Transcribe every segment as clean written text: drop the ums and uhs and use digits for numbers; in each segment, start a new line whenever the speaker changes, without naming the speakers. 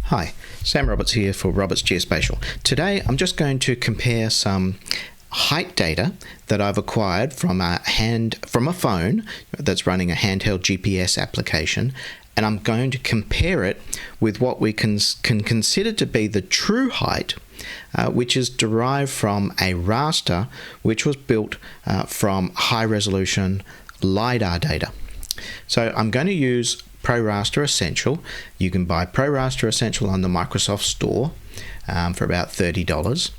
Hi, Sam Roberts here for Roberts Geospatial. Today I'm just going to compare some height data that I've acquired from a phone that's running a handheld GPS application, and I'm going to compare it with what we can consider to be the true height, which is derived from a raster which was built from high-resolution LiDAR data. So I'm going to use ProRaster Essential. You can buy ProRaster Essential on the Microsoft Store for about $30.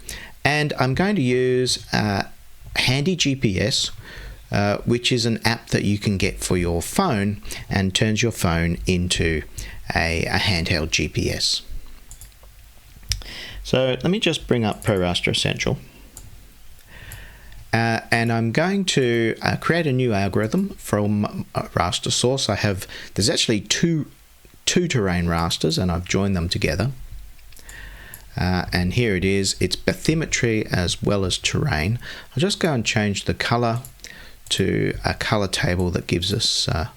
And I'm going to use Handy GPS, which is an app that you can get for your phone and turns your phone into a handheld GPS. So let me just bring up ProRaster Essential. And I'm going to create a new algorithm from a raster source. There's actually two terrain rasters, and I've joined them together. And here it is. It's bathymetry as well as terrain. I'll just go and change the color to a color table that gives us a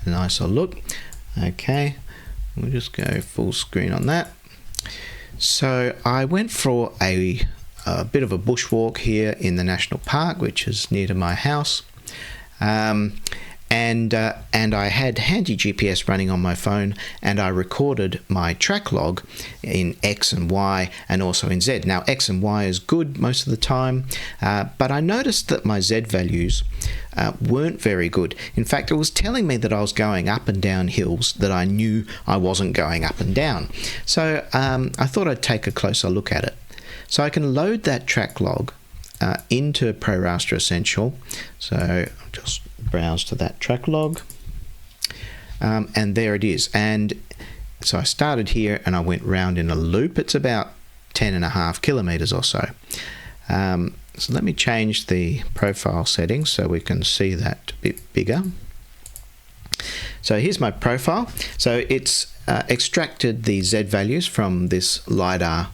nicer look. Okay, we'll just go full screen on that. So I went for a bit of a bushwalk here in the national park, which is near to my house, and I had Handy GPS running on my phone, and I recorded my Tracklog in X and Y and also in Z. Now X and Y is good most of the time, but I noticed that my Z values weren't very good. In fact, it was telling me that I was going up and down hills that I knew I wasn't going up and down. So I thought I'd take a closer look at it. So I can load that Tracklog into ProRaster Essential. So I'll just browse to that Tracklog, and there it is. And so I started here and I went round in a loop. It's about 10.5 kilometers or so. So let me change the profile settings so we can see that a bit bigger. So here's my profile. So it's extracted the Z values from this LiDAR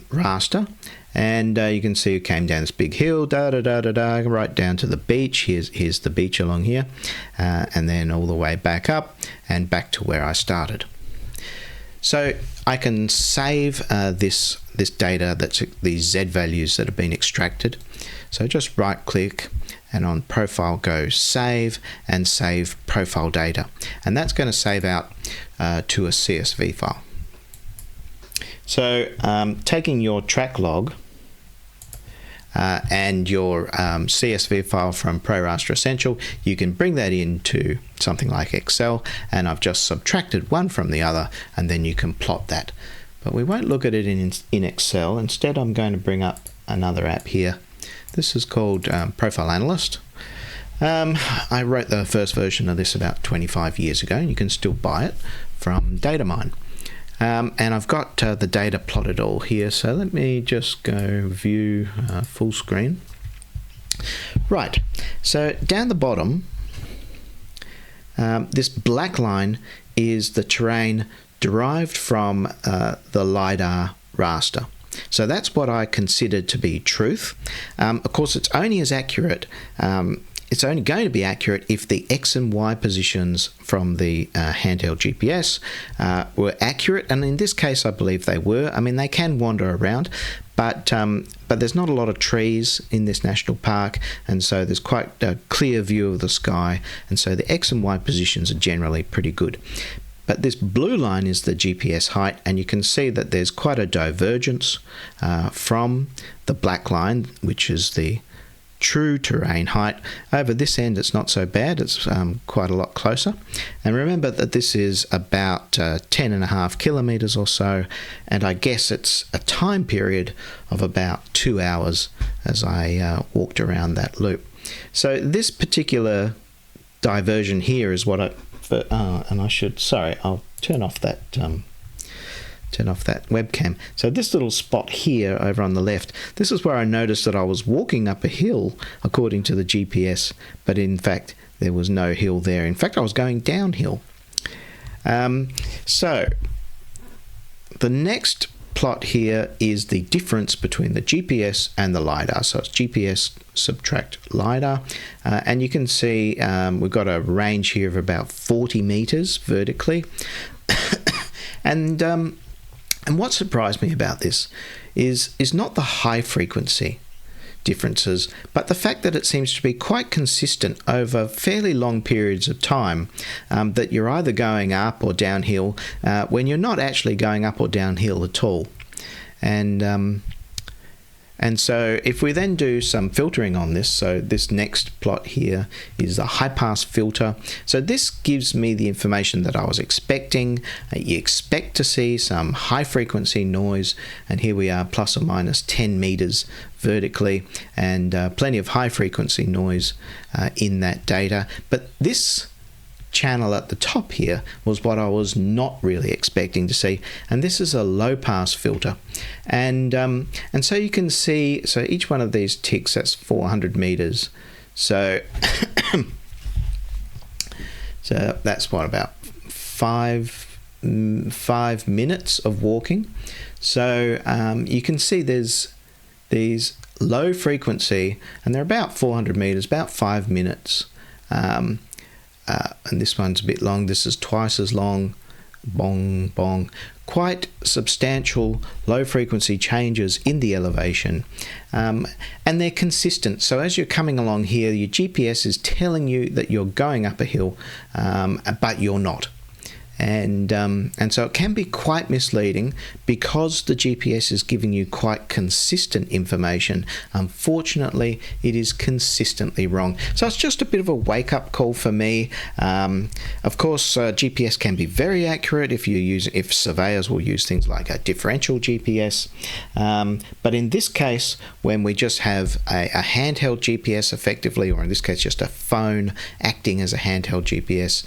raster, and you can see it came down this big hill, right down to the beach. Here's the beach along here, and then all the way back up and back to where I started. So I can save this data, these Z values that have been extracted. So just right click and on profile go save, and save profile data, and that's going to save out to a CSV file. So taking your Tracklog and your CSV file from ProRaster Essential, you can bring that into something like Excel, and I've just subtracted one from the other, and then you can plot that. But we won't look at it in Excel. Instead, I'm going to bring up another app here. This is called Profile Analyst. I wrote the first version of this about 25 years ago, and you can still buy it from Datamine. And I've got the data plotted all here, so let me just go view full screen. Right, so down the bottom, this black line is the terrain derived from the LiDAR raster. So that's what I considered to be truth. Of course, it's only as accurate it's only going to be accurate if the X and Y positions from the handheld GPS were accurate, and in this case I believe they were. I mean, they can wander around, but there's not a lot of trees in this national park, and so there's quite a clear view of the sky, and so the X and Y positions are generally pretty good. But this blue line is the GPS height, and you can see that there's quite a divergence from the black line, which is the true terrain height. Over this end it's not so bad, it's quite a lot closer. And remember that this is about 10.5 kilometers or so, and I guess it's a time period of about 2 hours as I walked around that loop. So this particular diversion here is what I'll turn off that webcam. So this little spot here over on the left, this is where I noticed that I was walking up a hill according to the GPS, but in fact there was no hill there. In fact, I was going downhill. So the next plot here is the difference between the GPS and the LiDAR. So it's GPS subtract LiDAR, and you can see we've got a range here of about 40 meters vertically. And what surprised me about this is not the high frequency differences, but the fact that it seems to be quite consistent over fairly long periods of time, that you're either going up or downhill when you're not actually going up or downhill at all. And so if we then do some filtering on this, so this next plot here is a high pass filter. So this gives me the information that I was expecting. You expect to see some high frequency noise, and here we are plus or minus 10 meters vertically, and plenty of high frequency noise in that data. But this channel at the top here was what I was not really expecting to see, and this is a low pass filter, and so you can see, so each one of these ticks, that's 400 meters, so so that's what, about five minutes of walking. So you can see there's these low frequency, and they're about 400 meters, about 5 minutes. And this one's a bit long, this is twice as long, bong, bong. Quite substantial low frequency changes in the elevation, and they're consistent. So as you're coming along here, your GPS is telling you that you're going up a hill, but you're not. And so it can be quite misleading because the GPS is giving you quite consistent information. Unfortunately, it is consistently wrong. So it's just a bit of a wake-up call for me. Of course, GPS can be very accurate if surveyors will use things like a differential GPS. But in this case, when we just have a handheld GPS effectively, or in this case just a phone acting as a handheld GPS,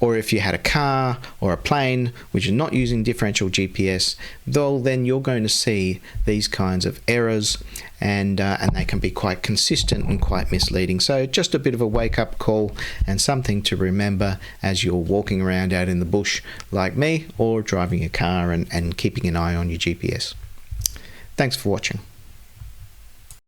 or if you had a car or a plane which is not using differential GPS, well, then you're going to see these kinds of errors, and they can be quite consistent and quite misleading. So just a bit of a wake-up call and something to remember as you're walking around out in the bush like me, or driving a car and keeping an eye on your GPS. Thanks for watching.